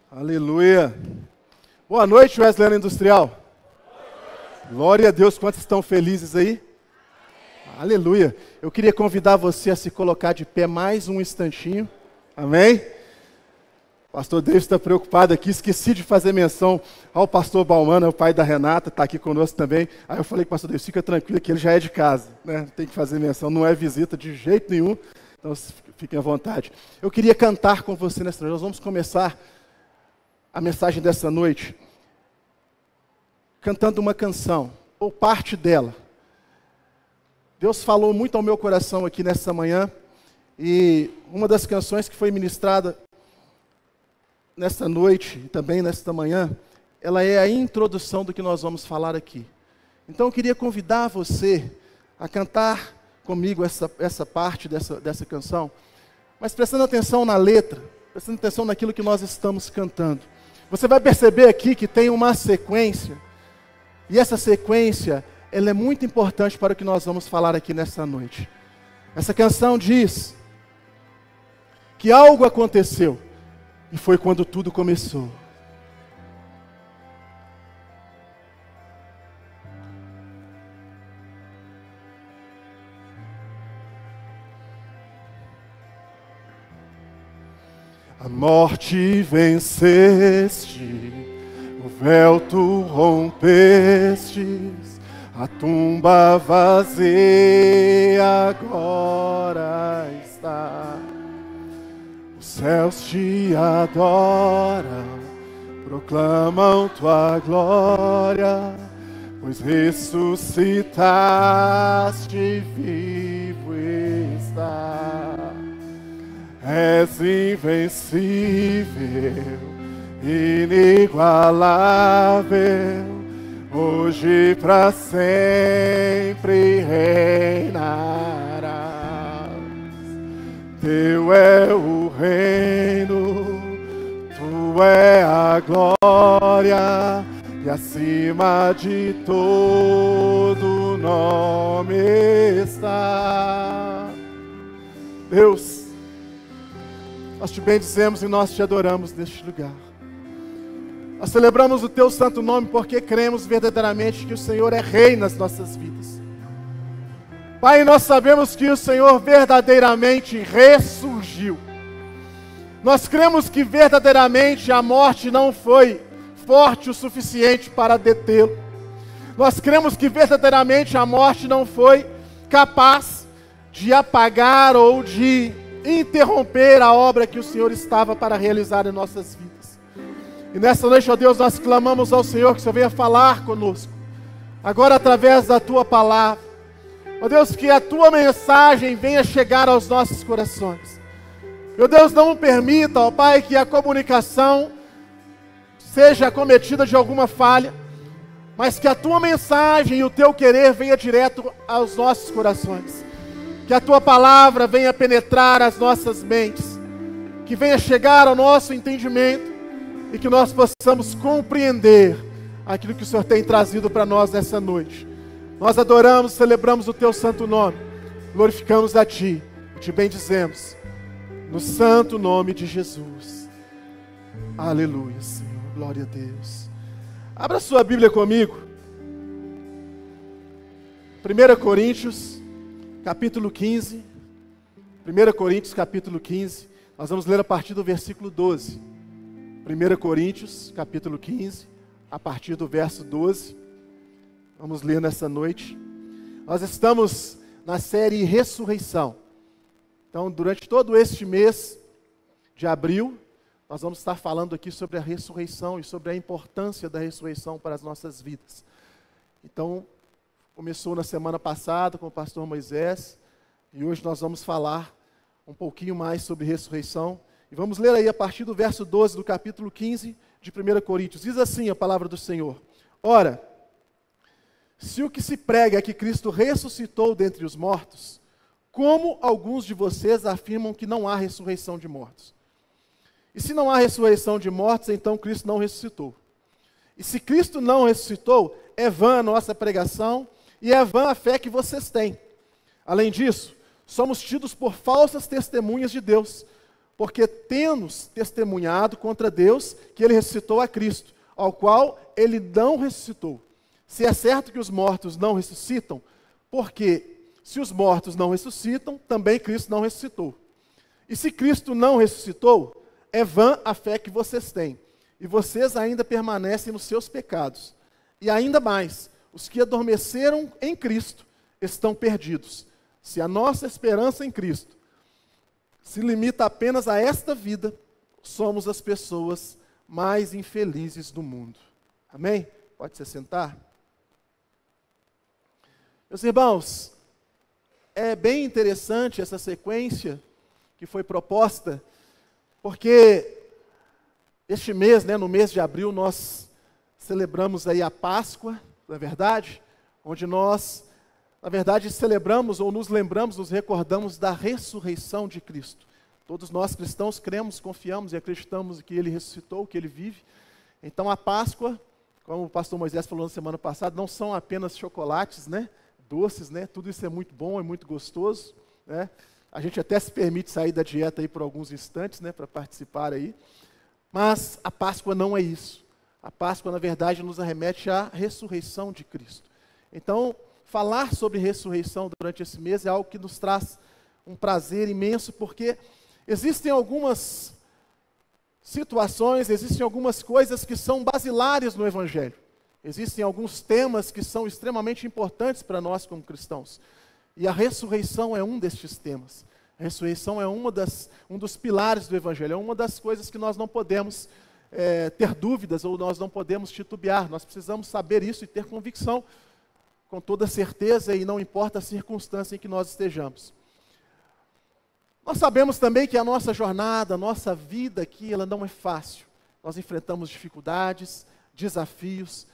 Aleluia. Boa noite, Wesleyano Industrial. Glória a Deus, quantos estão felizes aí? Aleluia. Eu queria convidar você a se colocar de pé mais um instantinho. Amém? O pastor David está preocupado aqui, esqueci de fazer menção ao pastor Balmana, o pai da Renata, está aqui conosco também. Aí eu falei com o pastor David, fica tranquilo que ele já é de casa, né? Não tem que fazer menção, não é visita de jeito nenhum, então fiquem à vontade. Eu queria cantar com você nessa noite. Nós vamos começar a mensagem dessa noite cantando uma canção, ou parte dela. Deus falou muito ao meu coração aqui nessa manhã, e uma das canções que foi ministrada nessa noite e também nesta manhã, ela é a introdução do que nós vamos falar aqui. Então eu queria convidar você a cantar comigo essa parte dessa canção, mas prestando atenção na letra, prestando atenção naquilo que nós estamos cantando. Você vai perceber aqui que tem uma sequência, e essa sequência, ela é muito importante para o que nós vamos falar aqui nessa noite. Essa canção diz que algo aconteceu, e foi quando tudo começou. A morte venceste, o véu tu rompestes, a tumba vazia agora está. Os céus te adoram, proclamam tua glória, pois ressuscitaste, vivo está. És invencível, inigualável, hoje para sempre reinarás. Teu é o reino, tu é a glória, e acima de todo nome está. Deus, nós te bendizemos e nós te adoramos neste lugar. Nós celebramos o teu santo nome porque cremos verdadeiramente que o Senhor é rei nas nossas vidas. Pai, nós sabemos que o Senhor verdadeiramente ressurgiu. Nós cremos que verdadeiramente a morte não foi forte o suficiente para detê-lo. Nós cremos que verdadeiramente a morte não foi capaz de apagar ou de interromper a obra que o Senhor estava para realizar em nossas vidas. E nessa noite, ó Deus, nós clamamos ao Senhor que o Senhor venha falar conosco, agora através da tua palavra. Ó Deus, que a tua mensagem venha chegar aos nossos corações. Meu Deus, não permita, ó Pai, que a comunicação seja acometida de alguma falha, mas que a tua mensagem e o teu querer venha direto aos nossos corações. Que a tua palavra venha penetrar as nossas mentes, que venha chegar ao nosso entendimento e que nós possamos compreender aquilo que o Senhor tem trazido para nós nessa noite. Nós adoramos, celebramos o teu santo nome, glorificamos a ti e te bendizemos, no santo nome de Jesus. Aleluia, Senhor, glória a Deus. Abra sua Bíblia comigo, 1 Coríntios, capítulo 15, 1 Coríntios, capítulo 15, nós vamos ler a partir do versículo 12. 1 Coríntios, capítulo 15, a partir do verso 12. Vamos ler nessa noite. Nós estamos na série Ressurreição. Então, durante todo este mês de abril, nós vamos estar falando aqui sobre a ressurreição e sobre a importância da ressurreição para as nossas vidas. Então, começou na semana passada com o pastor Moisés, e hoje nós vamos falar um pouquinho mais sobre ressurreição. E vamos ler aí a partir do verso 12 do capítulo 15 de 1 Coríntios. Diz assim a palavra do Senhor: Ora, se o que se prega é que Cristo ressuscitou dentre os mortos, como alguns de vocês afirmam que não há ressurreição de mortos? E se não há ressurreição de mortos, então Cristo não ressuscitou. E se Cristo não ressuscitou, é vã a nossa pregação, e é vã a fé que vocês têm. Além disso, somos tidos por falsas testemunhas de Deus, porque temos testemunhado contra Deus que ele ressuscitou a Cristo, ao qual ele não ressuscitou. Se é certo que os mortos não ressuscitam, porque se os mortos não ressuscitam, também Cristo não ressuscitou. E se Cristo não ressuscitou, é vã a fé que vocês têm, e vocês ainda permanecem nos seus pecados. E ainda mais, os que adormeceram em Cristo estão perdidos. Se a nossa esperança em Cristo se limita apenas a esta vida, somos as pessoas mais infelizes do mundo. Amém? Pode se sentar. Meus irmãos, é bem interessante essa sequência que foi proposta, porque este mês, no mês de abril, nós celebramos aí a Páscoa, não é verdade? Onde nós, na verdade, celebramos ou nos lembramos, nos recordamos da ressurreição de Cristo. Todos nós cristãos cremos, confiamos e acreditamos que Ele ressuscitou, que Ele vive. Então a Páscoa, como o pastor Moisés falou na semana passada, não são apenas chocolates, doces, tudo isso é muito bom, é muito gostoso, A gente até se permite sair da dieta aí por alguns instantes, para participar aí. Mas a Páscoa não é isso. A Páscoa, na verdade, nos arremete à ressurreição de Cristo. Então, falar sobre ressurreição durante esse mês é algo que nos traz um prazer imenso, porque existem algumas situações, existem algumas coisas que são basilares no Evangelho. Existem alguns temas que são extremamente importantes para nós como cristãos. E a ressurreição é um destes temas. A ressurreição é um dos pilares do Evangelho, é uma das coisas que nós não podemos ter dúvidas ou nós não podemos titubear. Nós precisamos saber isso e ter convicção com toda certeza, e não importa a circunstância em que nós estejamos. Nós sabemos também que a nossa jornada, a nossa vida aqui, ela não é fácil. Nós enfrentamos dificuldades, desafios,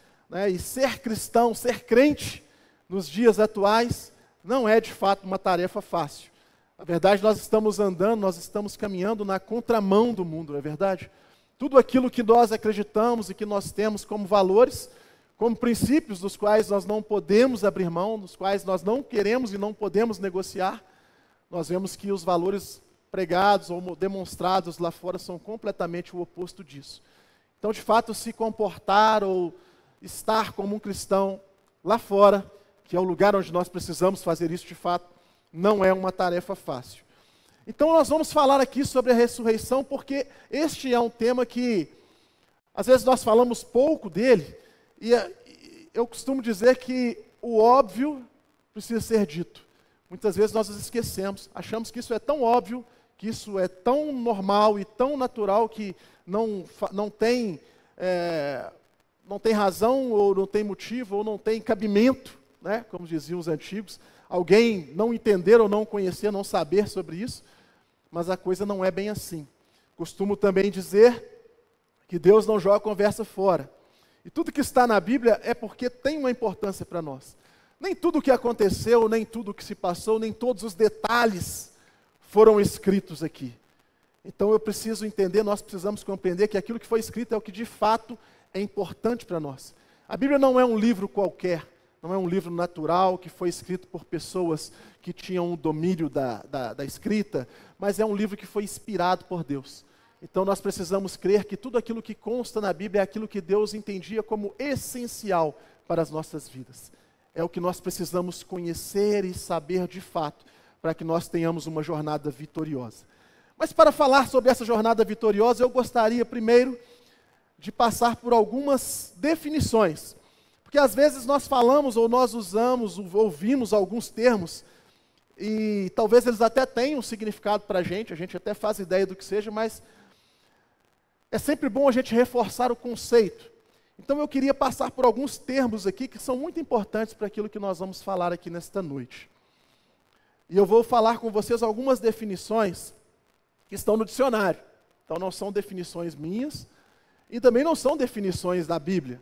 e ser cristão, ser crente nos dias atuais, não é de fato uma tarefa fácil. Na verdade, nós estamos andando, nós estamos caminhando na contramão do mundo, não é verdade? Tudo aquilo que nós acreditamos e que nós temos como valores, como princípios dos quais nós não podemos abrir mão, dos quais nós não queremos e não podemos negociar, nós vemos que os valores pregados ou demonstrados lá fora são completamente o oposto disso. Então, de fato, se comportar ou estar como um cristão lá fora, que é o lugar onde nós precisamos fazer isso de fato, não é uma tarefa fácil. Então nós vamos falar aqui sobre a ressurreição, porque este é um tema que, às vezes nós falamos pouco dele, e eu costumo dizer que o óbvio precisa ser dito. Muitas vezes nós nos esquecemos, achamos que isso é tão óbvio, que isso é tão normal e tão natural que não tem razão, ou não tem motivo, ou não tem cabimento, como diziam os antigos, alguém não entender ou não conhecer, não saber sobre isso, mas a coisa não é bem assim. Costumo também dizer que Deus não joga a conversa fora. E tudo que está na Bíblia é porque tem uma importância para nós. Nem tudo o que aconteceu, nem tudo o que se passou, nem todos os detalhes foram escritos aqui. Então eu preciso entender, nós precisamos compreender que aquilo que foi escrito é o que de fato é importante para nós. A Bíblia não é um livro qualquer, não é um livro natural que foi escrito por pessoas que tinham um domínio da escrita, mas é um livro que foi inspirado por Deus. Então nós precisamos crer que tudo aquilo que consta na Bíblia é aquilo que Deus entendia como essencial para as nossas vidas. É o que nós precisamos conhecer e saber de fato, para que nós tenhamos uma jornada vitoriosa. Mas para falar sobre essa jornada vitoriosa, eu gostaria primeiro de passar por algumas definições. Porque às vezes nós falamos, ou nós usamos, ouvimos alguns termos, e talvez eles até tenham um significado para a gente até faz ideia do que seja, mas é sempre bom a gente reforçar o conceito. Então eu queria passar por alguns termos aqui que são muito importantes para aquilo que nós vamos falar aqui nesta noite. E eu vou falar com vocês algumas definições que estão no dicionário. Então não são definições minhas e também não são definições da Bíblia.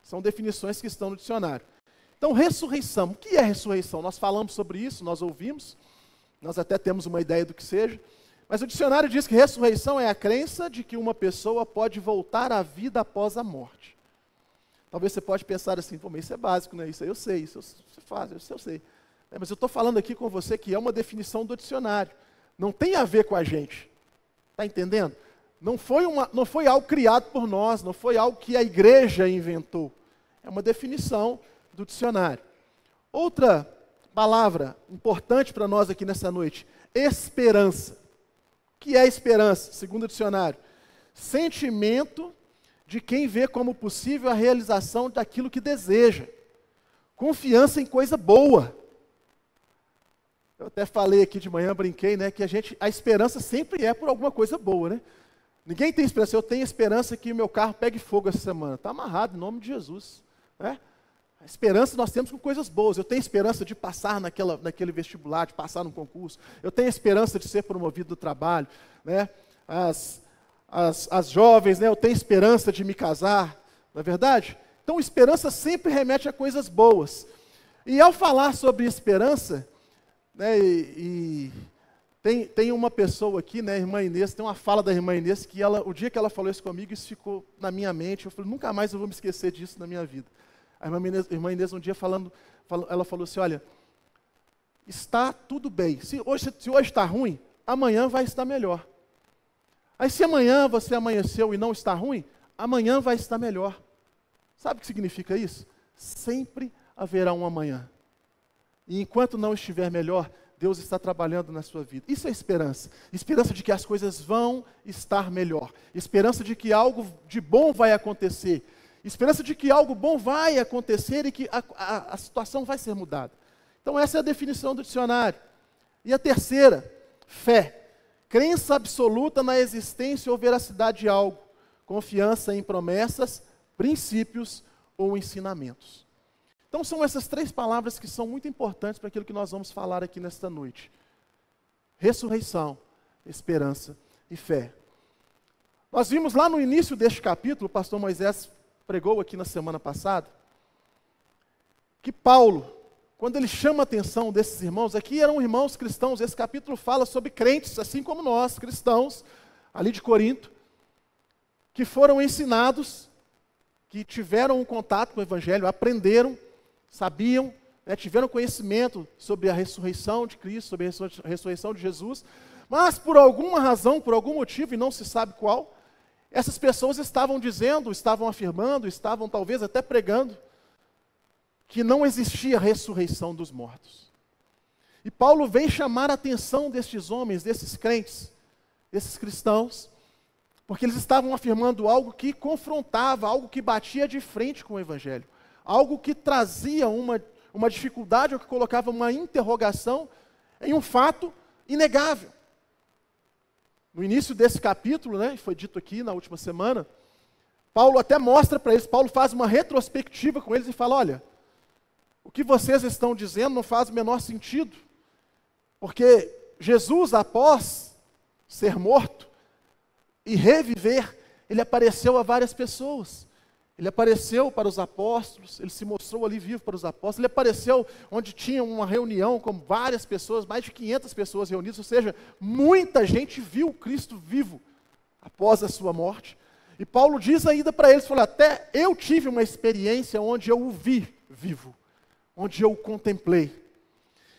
São definições que estão no dicionário. Então, ressurreição. O que é ressurreição? Nós falamos sobre isso, nós ouvimos, nós até temos uma ideia do que seja, mas o dicionário diz que ressurreição é a crença de que uma pessoa pode voltar à vida após a morte. Talvez você pode pensar assim, pô, mas isso é básico, né? Isso aí eu sei, isso você faz, isso eu sei. Mas eu estou falando aqui com você que é uma definição do dicionário. Não tem a ver com a gente. Está entendendo? Não foi algo criado por nós, não foi algo que a igreja inventou. É uma definição do dicionário. Outra palavra importante para nós aqui nessa noite, esperança. O que é esperança, segundo o dicionário? Sentimento de quem vê como possível a realização daquilo que deseja. Confiança em coisa boa. Eu até falei aqui de manhã, brinquei, né, que a esperança sempre é por alguma coisa boa, né? Ninguém tem esperança. Eu tenho esperança que o meu carro pegue fogo essa semana. Está amarrado em nome de Jesus, né? A esperança nós temos com coisas boas. Eu tenho esperança de passar naquele vestibular, de passar num concurso. Eu tenho esperança de ser promovido do trabalho, né? As jovens, né? Eu tenho esperança de me casar, não é verdade? Então, esperança sempre remete a coisas boas. E ao falar sobre esperança, né, tem uma pessoa aqui, né, a irmã Inês, tem uma fala da irmã Inês, que o dia que ela falou isso comigo, isso ficou na minha mente. Eu falei, nunca mais eu vou me esquecer disso na minha vida. A irmã Inês um dia ela falou assim, olha, está tudo bem. Se hoje está ruim, amanhã vai estar melhor. Aí se amanhã você amanheceu e não está ruim, amanhã vai estar melhor. Sabe o que significa isso? Sempre haverá um amanhã. E enquanto não estiver melhor, Deus está trabalhando na sua vida. Isso é esperança. Esperança de que as coisas vão estar melhor. Esperança de que algo de bom vai acontecer. Esperança de que algo bom vai acontecer e que a situação vai ser mudada. Então essa é a definição do dicionário. E a terceira, fé. Crença absoluta na existência ou veracidade de algo. Confiança em promessas, princípios ou ensinamentos. Então são essas três palavras que são muito importantes para aquilo que nós vamos falar aqui nesta noite. Ressurreição, esperança e fé. Nós vimos lá no início deste capítulo, o pastor Moisés pregou aqui na semana passada, que Paulo, quando ele chama a atenção desses irmãos, aqui eram irmãos cristãos, esse capítulo fala sobre crentes, assim como nós, cristãos, ali de Corinto, que foram ensinados, que tiveram um contato com o Evangelho, aprenderam, sabiam, né, tiveram conhecimento sobre a ressurreição de Cristo, sobre a ressurreição de Jesus, mas por alguma razão, por algum motivo, e não se sabe qual, essas pessoas estavam dizendo, estavam afirmando, estavam talvez até pregando, que não existia ressurreição dos mortos. E Paulo vem chamar a atenção destes homens, desses crentes, desses cristãos, porque eles estavam afirmando algo que confrontava, algo que batia de frente com o Evangelho, algo que trazia uma dificuldade, ou que colocava uma interrogação em um fato inegável. No início desse capítulo, né, foi dito aqui na última semana, Paulo até mostra para eles, Paulo faz uma retrospectiva com eles e fala, olha, o que vocês estão dizendo não faz o menor sentido, porque Jesus, após ser morto e reviver, ele apareceu a várias pessoas. Ele apareceu para os apóstolos, ele se mostrou ali vivo para os apóstolos, ele apareceu onde tinha uma reunião com várias pessoas, mais de 500 pessoas reunidas, ou seja, muita gente viu Cristo vivo após a sua morte. E Paulo diz ainda para eles, falou, até eu tive uma experiência onde eu o vi vivo, onde eu o contemplei.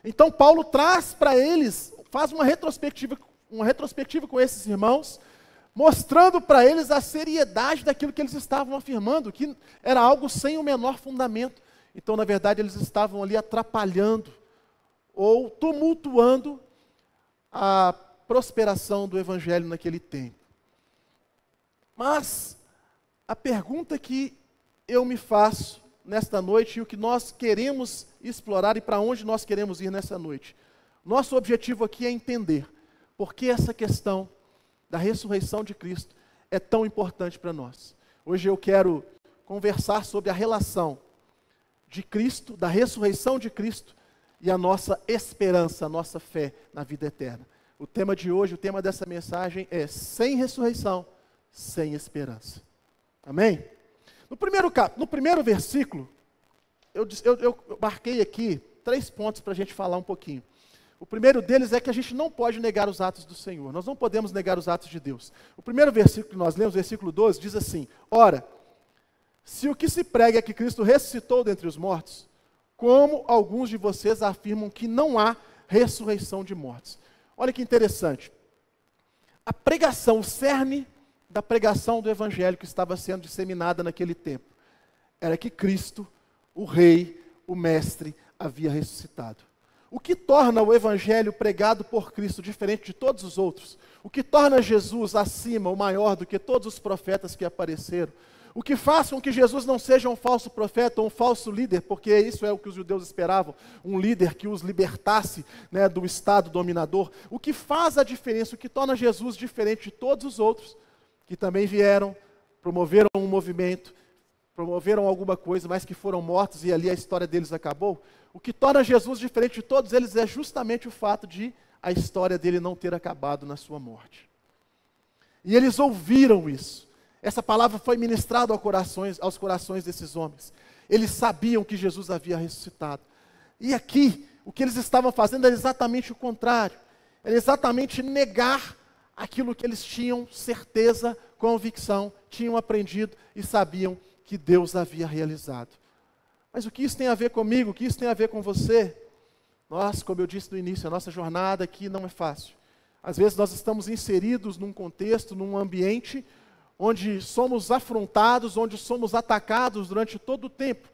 Então Paulo traz para eles, faz uma retrospectiva com esses irmãos, mostrando para eles a seriedade daquilo que eles estavam afirmando, que era algo sem o menor fundamento. Então, na verdade, eles estavam ali atrapalhando ou tumultuando a prosperação do Evangelho naquele tempo. Mas a pergunta que eu me faço nesta noite, e o que nós queremos explorar e para onde nós queremos ir nessa noite, nosso objetivo aqui é entender por que essa questão da ressurreição de Cristo é tão importante para nós. Hoje eu quero conversar sobre a relação de Cristo, da ressurreição de Cristo e a nossa esperança, a nossa fé na vida eterna. O tema de hoje, o tema dessa mensagem é sem ressurreição, sem esperança. Amém? No primeiro versículo, eu marquei aqui 3 pontos para a gente falar um pouquinho. O primeiro deles é que a gente não pode negar os atos do Senhor. Nós não podemos negar os atos de Deus. O primeiro versículo que nós lemos, versículo 12, diz assim, ora, se o que se prega é que Cristo ressuscitou dentre os mortos, como alguns de vocês afirmam que não há ressurreição de mortos. Olha que interessante. a pregação, o cerne da pregação do evangelho que estava sendo disseminada naquele tempo, era que Cristo, o Rei, o Mestre, havia ressuscitado. O que torna o evangelho pregado por Cristo diferente de todos os outros? O que torna Jesus acima, o maior do que todos os profetas que apareceram? O que faz com que Jesus não seja um falso profeta ou um falso líder, porque isso é o que os judeus esperavam, um líder que os libertasse, né, do estado dominador. O que faz a diferença, o que torna Jesus diferente de todos os outros, que também vieram, promoveram um movimento, promoveram alguma coisa, mas que foram mortos e ali a história deles acabou. O que torna Jesus diferente de todos eles é justamente o fato de a história dele não ter acabado na sua morte. E eles ouviram isso. Essa palavra foi ministrada aos corações desses homens. Eles sabiam que Jesus havia ressuscitado. E aqui, o que eles estavam fazendo era exatamente o contrário. Era exatamente negar aquilo que eles tinham certeza, convicção, tinham aprendido e sabiam que Deus havia realizado. Mas o que isso tem a ver comigo? O que isso tem a ver com você? Nós, como eu disse no início, a nossa jornada aqui não é fácil. Às vezes nós estamos inseridos num contexto, num ambiente onde somos afrontados, onde somos atacados durante todo o tempo.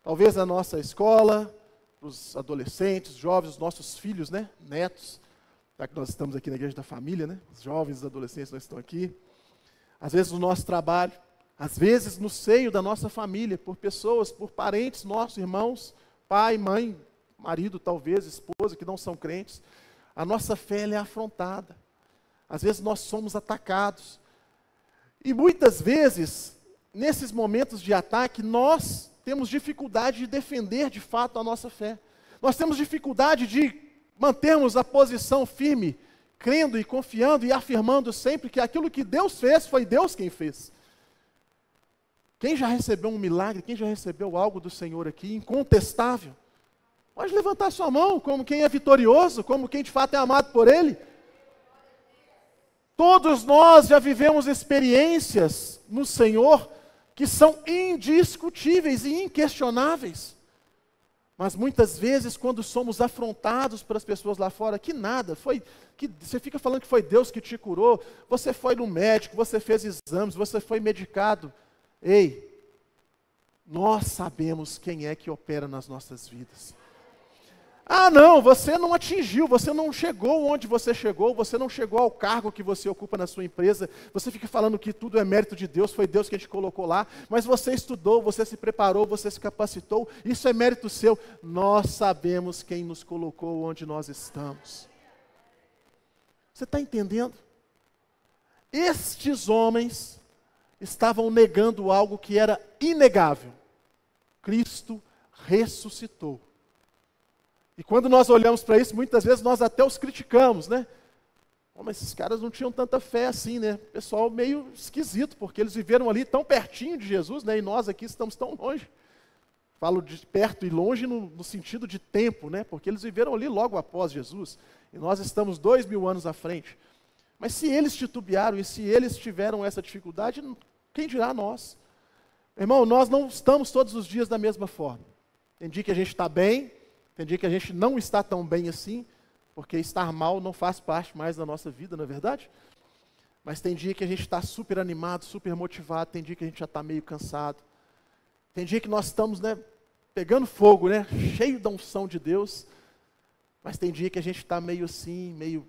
Talvez na nossa escola, os adolescentes, jovens, os nossos filhos, né, netos, já que nós estamos aqui na igreja da família, né, os jovens, os adolescentes nós estão aqui. Às vezes no nosso trabalho, às vezes no seio da nossa família, por pessoas, por parentes nossos, irmãos, pai, mãe, marido talvez, esposa, que não são crentes. A nossa fé ela é afrontada. Às vezes nós somos atacados. E muitas vezes, nesses momentos de ataque, nós temos dificuldade de defender de fato a nossa fé. Nós temos dificuldade de mantermos a posição firme, crendo e confiando e afirmando sempre que aquilo que Deus fez, foi Deus quem fez. Quem já recebeu um milagre, quem já recebeu algo do Senhor aqui, incontestável, pode levantar sua mão como quem é vitorioso, como quem de fato é amado por Ele. Todos nós já vivemos experiências no Senhor que são indiscutíveis e inquestionáveis. Mas muitas vezes, quando somos afrontados pelas pessoas lá fora, que nada, você fica falando que foi Deus que te curou, você foi no médico, você fez exames, você foi medicado. Ei, nós sabemos quem é que opera nas nossas vidas. Ah, não, você não atingiu, você não chegou onde você não chegou ao cargo que você ocupa na sua empresa, você fica falando que tudo é mérito de Deus, foi Deus que te colocou lá, mas você estudou, você se preparou, você se capacitou, isso é mérito seu. Nós sabemos quem nos colocou onde nós estamos. Você está entendendo? Estes homens estavam negando algo que era inegável. Cristo ressuscitou. E quando nós olhamos para isso, muitas vezes nós até os criticamos, né? Oh, mas esses caras não tinham tanta fé assim, né? Pessoal meio esquisito, porque eles viveram ali tão pertinho de Jesus, né? E nós aqui estamos tão longe. Falo de perto e longe no sentido de tempo, né? Porque eles viveram ali logo após Jesus. E nós estamos 2000 anos à frente. Mas se eles titubearam e se eles tiveram essa dificuldade, quem dirá nós? Irmão, nós não estamos todos os dias da mesma forma. Tem dia que a gente está bem, tem dia que a gente não está tão bem assim, porque estar mal não faz parte mais da nossa vida, não é verdade? Mas tem dia que a gente está super animado, super motivado, tem dia que a gente já está meio cansado. Tem dia que nós estamos, né, pegando fogo, né, cheio da unção de Deus, mas tem dia que a gente está meio assim, meio...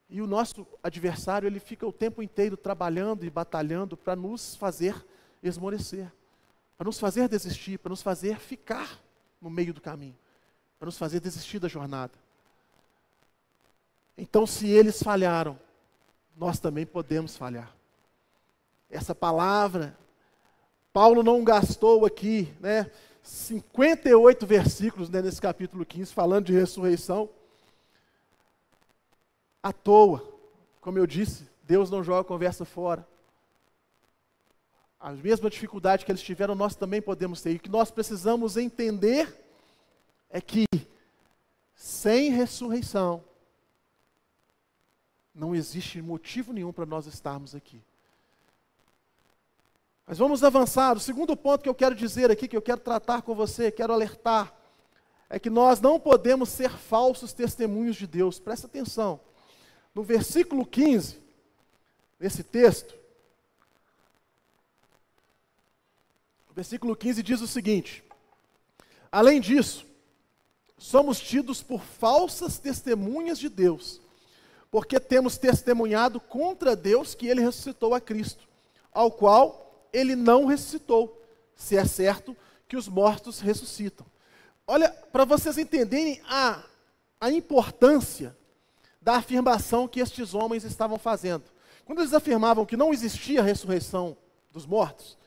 E o nosso adversário, ele fica o tempo inteiro trabalhando e batalhando para nos fazer esmorecer, para nos fazer desistir, para nos fazer ficar no meio do caminho, para nos fazer desistir da jornada. Então, se eles falharam, nós também podemos falhar. Essa palavra, Paulo não gastou aqui, né, 58 versículos, né, nesse capítulo 15, falando de ressurreição, à toa. Como eu disse, Deus não joga a conversa fora. A mesma dificuldade que eles tiveram, nós também podemos ter. E o que nós precisamos entender é que, sem ressurreição, não existe motivo nenhum para nós estarmos aqui. Mas vamos avançar. O segundo ponto que eu quero dizer aqui, que eu quero tratar com você, quero alertar, é que nós não podemos ser falsos testemunhos de Deus. Presta atenção. no versículo 15, nesse texto, o versículo 15 diz o seguinte: além disso, somos tidos por falsas testemunhas de Deus, porque temos testemunhado contra Deus que ele ressuscitou a Cristo, ao qual ele não ressuscitou, se é certo que os mortos ressuscitam. Olha, para vocês entenderem a importância da afirmação que estes homens estavam fazendo. Quando eles afirmavam que não existia ressurreição dos mortos,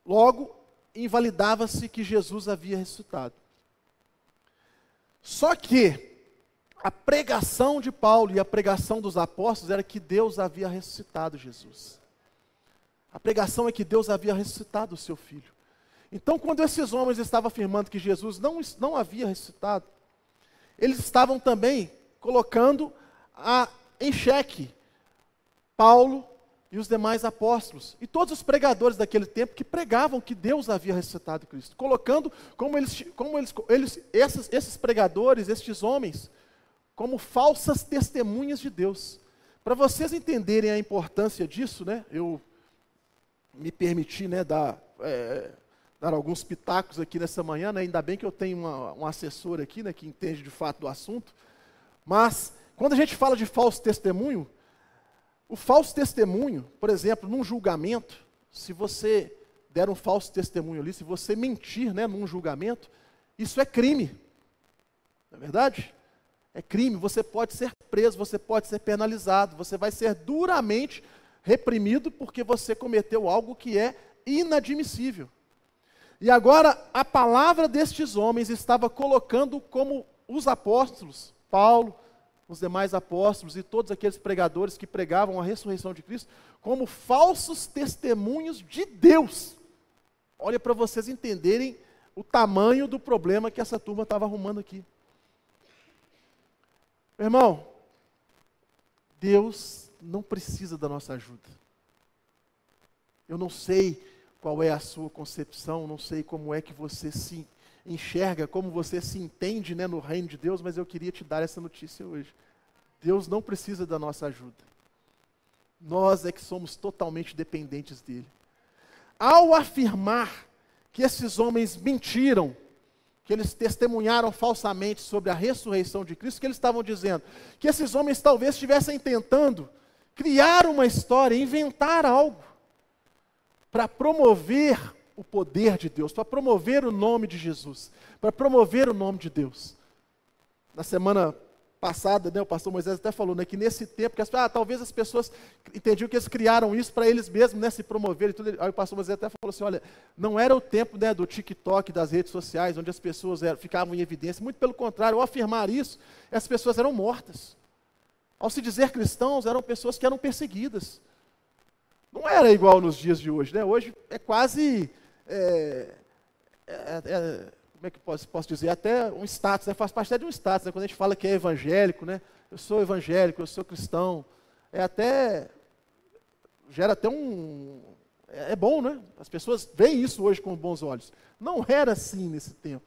logo invalidava-se que Jesus havia ressuscitado. Só que a pregação de Paulo e a pregação dos apóstolos era que Deus havia ressuscitado Jesus. A pregação é que Deus havia ressuscitado o seu filho. Então, quando esses homens estavam afirmando que Jesus não havia ressuscitado, eles estavam também colocando em xeque Paulo e os demais apóstolos, e todos os pregadores daquele tempo que pregavam que Deus havia ressuscitado Cristo, colocando esses pregadores, estes homens, como falsas testemunhas de Deus. Para vocês entenderem a importância disso, né, eu me permiti, né, dar alguns pitacos aqui nessa manhã, né, ainda bem que eu tenho um assessor aqui, né, que entende de fato do assunto, mas quando a gente fala de falso testemunho, o falso testemunho, por exemplo, num julgamento, se você der um falso testemunho ali, se você mentir, né, num julgamento, isso é crime, não é verdade? É crime, você pode ser preso, você pode ser penalizado, você vai ser duramente reprimido porque você cometeu algo que é inadmissível. E agora, a palavra destes homens estava colocando como os apóstolos, Paulo, os demais apóstolos e todos aqueles pregadores que pregavam a ressurreição de Cristo, como falsos testemunhos de Deus. Olha, para vocês entenderem o tamanho do problema que essa turma estava arrumando aqui. Meu irmão, Deus não precisa da nossa ajuda. Eu não sei qual é a sua concepção, não sei como é que você se enxerga, como você se entende, né, no reino de Deus, mas eu queria te dar essa notícia hoje. Deus não precisa da nossa ajuda. Nós é que somos totalmente dependentes dele. Ao afirmar que esses homens mentiram, que eles testemunharam falsamente sobre a ressurreição de Cristo, o que eles estavam dizendo? Que esses homens talvez estivessem tentando criar uma história, inventar algo, para promover o poder de Deus, para promover o nome de Jesus, para promover o nome de Deus. Na semana passada, né, o pastor Moisés até falou, né, que nesse tempo, talvez as pessoas entendiam que eles criaram isso para eles mesmos, né, se promoverem. Aí o pastor Moisés até falou assim, olha, não era o tempo, né, do TikTok, das redes sociais, onde as pessoas ficavam em evidência. Muito pelo contrário, ao afirmar isso, as pessoas eram mortas. Ao se dizer cristãos, eram pessoas que eram perseguidas. Não era igual nos dias de hoje, né? Hoje é quase, como é que posso dizer, até um status, né? Faz parte até de um status, né? Quando a gente fala que é evangélico, né? Eu sou evangélico, eu sou cristão, gera até é bom, né? As pessoas veem isso hoje com bons olhos. Não era assim nesse tempo.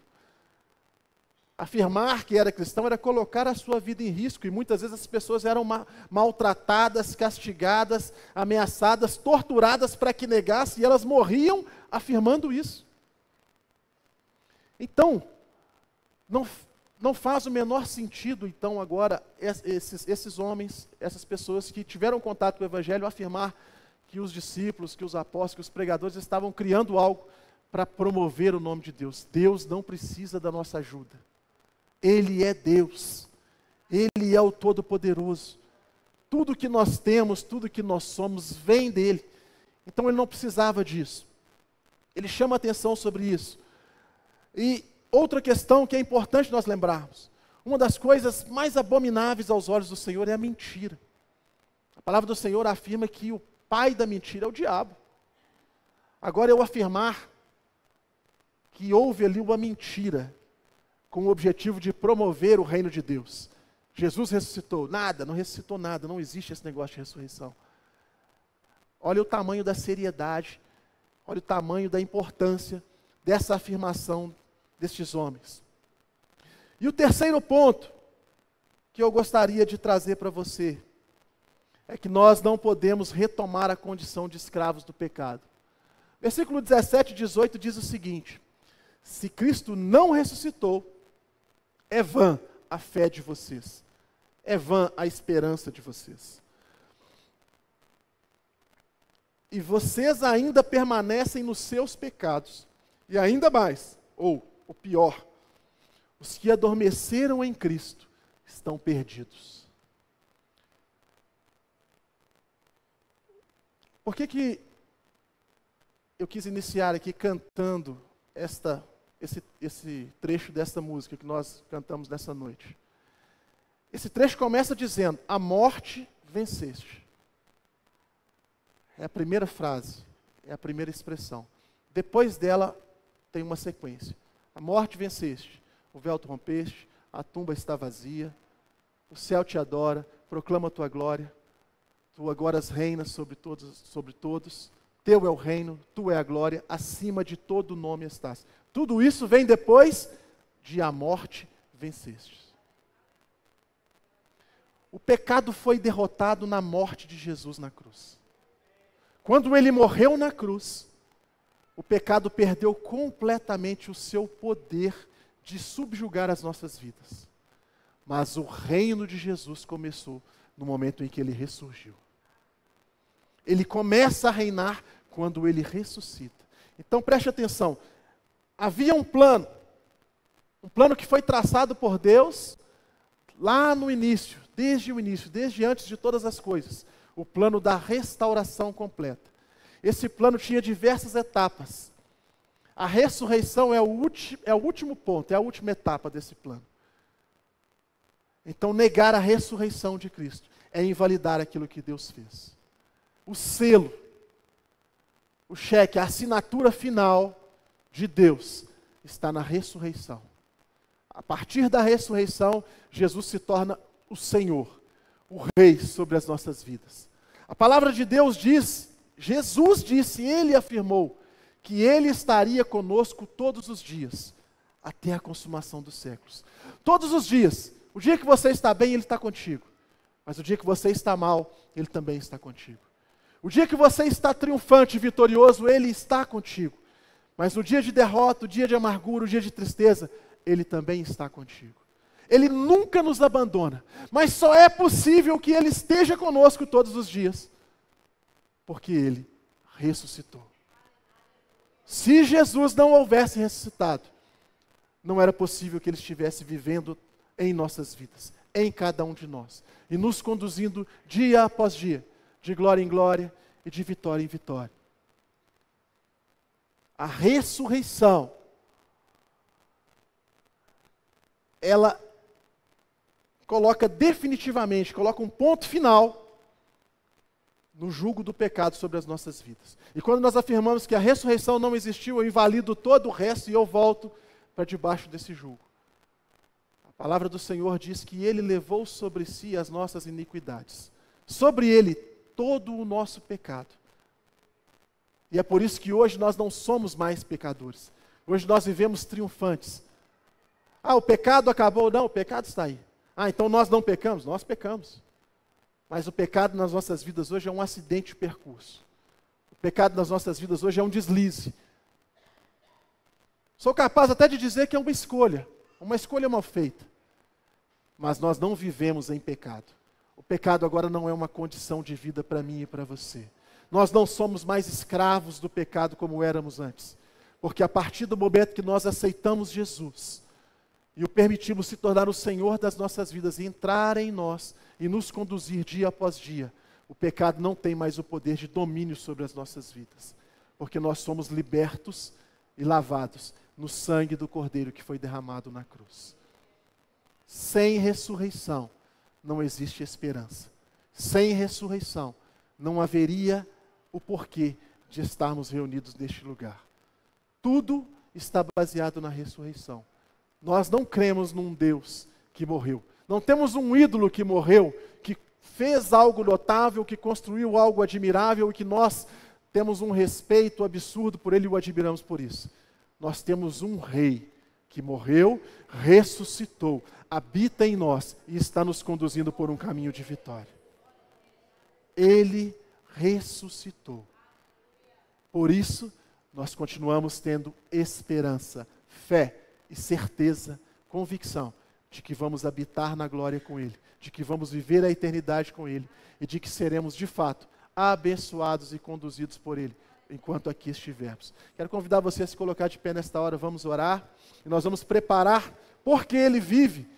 Afirmar que era cristão era colocar a sua vida em risco, e muitas vezes as pessoas eram maltratadas, castigadas, ameaçadas, torturadas para que negassem, e elas morriam afirmando isso. Então, não faz o menor sentido, então, agora, esses homens, essas pessoas que tiveram contato com o Evangelho, afirmar que os discípulos, que os apóstolos, que os pregadores estavam criando algo para promover o nome de Deus. Deus não precisa da nossa ajuda. Ele é Deus, Ele é o Todo-Poderoso. Tudo que nós temos, tudo que nós somos, vem dEle. Então Ele não precisava disso. Ele chama atenção sobre isso. E outra questão que é importante nós lembrarmos, uma das coisas mais abomináveis aos olhos do Senhor é a mentira. A palavra do Senhor afirma que o pai da mentira é o diabo. Agora, eu afirmar que houve ali uma mentira, com o objetivo de promover o reino de Deus. Jesus ressuscitou. Nada, não ressuscitou nada, não existe esse negócio de ressurreição. Olha o tamanho da seriedade, olha o tamanho da importância dessa afirmação destes homens. E o terceiro ponto, que eu gostaria de trazer para você é que nós não podemos retomar a condição de escravos do pecado. Versículo 17 e 18 diz o seguinte: se Cristo não ressuscitou, é vã a fé de vocês, é vã a esperança de vocês. E vocês ainda permanecem nos seus pecados. E ainda mais, ou o pior, os que adormeceram em Cristo estão perdidos. Por que eu quis iniciar aqui cantando esse trecho desta música que nós cantamos nessa noite? Esse trecho começa dizendo: a morte venceste. É a primeira frase, é a primeira expressão. Depois dela tem uma sequência. A morte venceste, o véu tu rompeste, a tumba está vazia, o céu te adora, proclama a tua glória, tu agora reinas sobre todos, teu é o reino, tu é a glória, acima de todo nome estás. Tudo isso vem depois de a morte venceste. O pecado foi derrotado na morte de Jesus na cruz. Quando ele morreu na cruz, o pecado perdeu completamente o seu poder de subjugar as nossas vidas. Mas o reino de Jesus começou no momento em que ele ressurgiu. Ele começa a reinar quando ele ressuscita. Então preste atenção, havia um plano que foi traçado por Deus lá no início, desde antes de todas as coisas. O plano da restauração completa. Esse plano tinha diversas etapas. A ressurreição é o último ponto, é a última etapa desse plano. Então, negar a ressurreição de Cristo é invalidar aquilo que Deus fez. O selo, o cheque, a assinatura final de Deus está na ressurreição. A partir da ressurreição, Jesus se torna o Senhor, o Rei sobre as nossas vidas. A palavra de Deus diz, Jesus disse, ele afirmou, que ele estaria conosco todos os dias, até a consumação dos séculos. Todos os dias. O dia que você está bem, ele está contigo. Mas o dia que você está mal, ele também está contigo. O dia que você está triunfante e vitorioso, ele está contigo. Mas no dia de derrota, o dia de amargura, o dia de tristeza, ele também está contigo. Ele nunca nos abandona, mas só é possível que ele esteja conosco todos os dias, porque ele ressuscitou. Se Jesus não houvesse ressuscitado, não era possível que ele estivesse vivendo em nossas vidas, em cada um de nós, e nos conduzindo dia após dia, de glória em glória e de vitória em vitória. A ressurreição, ela coloca definitivamente, coloca um ponto final no jugo do pecado sobre as nossas vidas. E quando nós afirmamos que a ressurreição não existiu, eu invalido todo o resto e eu volto para debaixo desse jugo. A palavra do Senhor diz que ele levou sobre si as nossas iniquidades. Sobre ele todo o nosso pecado. E é por isso que hoje nós não somos mais pecadores. Hoje nós vivemos triunfantes. Ah, o pecado acabou. Não, o pecado está aí. Ah, então nós não pecamos? Nós pecamos. Mas o pecado nas nossas vidas hoje é um acidente de percurso. O pecado nas nossas vidas hoje é um deslize. Sou capaz até de dizer que é uma escolha mal feita. Mas nós não vivemos em pecado. O pecado agora não é uma condição de vida para mim e para você. Nós não somos mais escravos do pecado como éramos antes. Porque a partir do momento que nós aceitamos Jesus e o permitimos se tornar o Senhor das nossas vidas e entrar em nós e nos conduzir dia após dia, o pecado não tem mais o poder de domínio sobre as nossas vidas. Porque nós somos libertos e lavados no sangue do Cordeiro que foi derramado na cruz. Sem ressurreição não existe esperança. Sem ressurreição não haveria o porquê de estarmos reunidos neste lugar. Tudo está baseado na ressurreição. Nós não cremos num Deus que morreu. Não temos um ídolo que morreu, que fez algo notável, que construiu algo admirável e que nós temos um respeito absurdo por ele e o admiramos por isso. Nós temos um rei que morreu, ressuscitou, habita em nós e está nos conduzindo por um caminho de vitória. Ele ressuscitou. Por isso, nós continuamos tendo esperança, fé e certeza, convicção de que vamos habitar na glória com Ele, de que vamos viver a eternidade com Ele e de que seremos, de fato, abençoados e conduzidos por Ele enquanto aqui estivermos. Quero convidar você a se colocar de pé nesta hora, vamos orar e nós vamos preparar, porque Ele vive,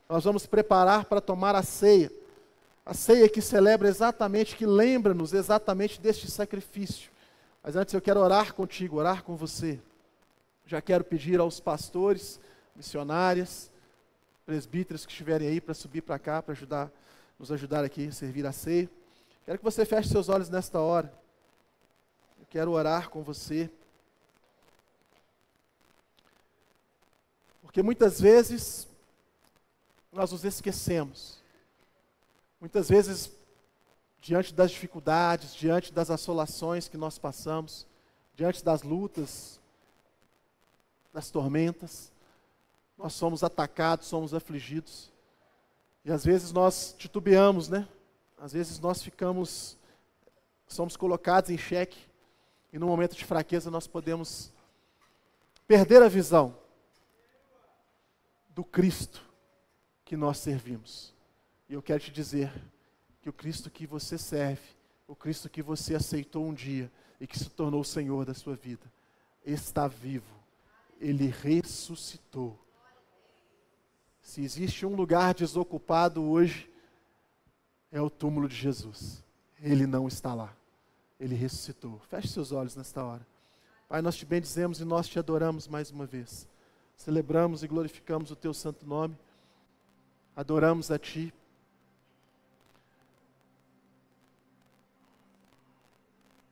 nós vamos preparar para tomar a ceia que celebra exatamente, que lembra-nos exatamente deste sacrifício. Mas antes eu quero orar contigo, orar com você. Já quero pedir aos pastores, missionárias, presbíteros que estiverem aí para subir para cá, para nos ajudar aqui a servir a ceia. Quero que você feche seus olhos nesta hora. Eu quero orar com você. Porque muitas vezes nós nos esquecemos. Muitas vezes, diante das dificuldades, diante das assolações que nós passamos, diante das lutas, das tormentas, nós somos atacados, somos afligidos. E às vezes nós titubeamos, né? Às vezes nós somos colocados em xeque. E no momento de fraqueza nós podemos perder a visão do Cristo que nós servimos. E eu quero te dizer que o Cristo que você serve, o Cristo que você aceitou um dia e que se tornou o Senhor da sua vida, está vivo. Ele ressuscitou. Se existe um lugar desocupado hoje, é o túmulo de Jesus. Ele não está lá. Ele ressuscitou. Feche seus olhos nesta hora. Pai, nós te bendizemos e nós te adoramos mais uma vez. Celebramos e glorificamos o teu santo nome. Adoramos a ti.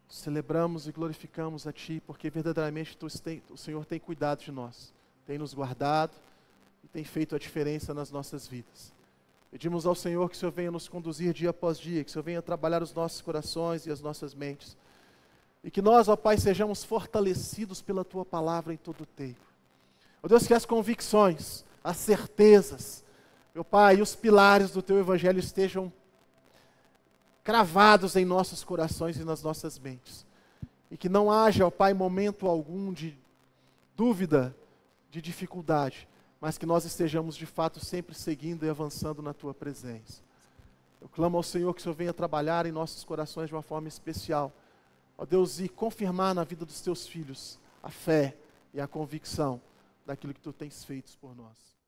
Celebramos e glorificamos a ti, porque verdadeiramente o Senhor tem cuidado de nós, tem nos guardado e tem feito a diferença nas nossas vidas. Pedimos ao Senhor que o Senhor venha nos conduzir dia após dia, que o Senhor venha trabalhar os nossos corações e as nossas mentes. E que nós, ó Pai, sejamos fortalecidos pela Tua palavra em todo o tempo. Ó Deus, que as convicções, as certezas, meu Pai, e os pilares do Teu Evangelho estejam cravados em nossos corações e nas nossas mentes. E que não haja, ó Pai, momento algum de dúvida, de dificuldade, mas que nós estejamos de fato sempre seguindo e avançando na Tua presença. Eu clamo ao Senhor que o Senhor venha trabalhar em nossos corações de uma forma especial. Ó Deus, e confirmar na vida dos Teus filhos a fé e a convicção daquilo que Tu tens feito por nós.